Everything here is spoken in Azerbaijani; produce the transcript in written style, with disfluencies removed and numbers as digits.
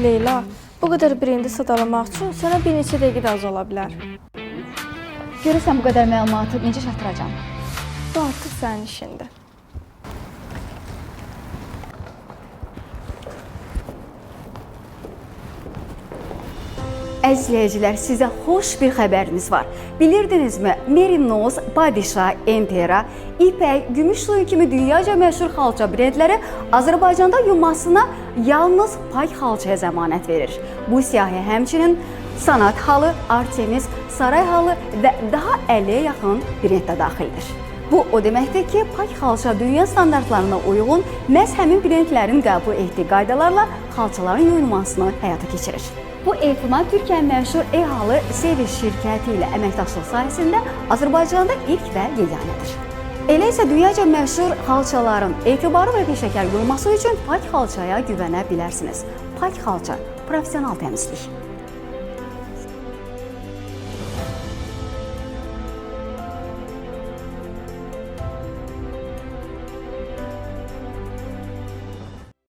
Leyla, bu qədər brendi sadalamaq üçün sənə bir neçə dəqiqə də az ola bilər. Görürsən bu qədər məlumatı necə çatdıracağam? Bu artıq sənin işindir. Əziz izləyicilər, sizə xoş bir xəbərimiz var. Bilirdinizmi? Merinos, Padişah, Empera, İpək, Gümüşsuyu kimi dünyaca məşhur xalça brendləri Azərbaycanda yunmasına yalnız pak xalçaya zəmanət verir. Bu siyahıya həmçinin Sanat halı, Artemis, Saray halı və daha 50-yə yaxın brend də daxildir. Bu o deməkdir ki, pak xalça dünya standartlarına uyğun məhz həmin brendlərin qəbul etdiyi qaydalarla xalçaların yuyulmasını həyata keçirir. Bu etimad Türkiyənin məşhur E-halı Seviş şirkəti ilə əməkdaşlıq sayəsində Azərbaycanda ilk və yeganədir. Elə isə dünyaca məşhur xalçaların etibarı və peşəkar yuyulması üçün pak xalçaya güvənə bilərsiniz. Pak xalça, professional təmizlik.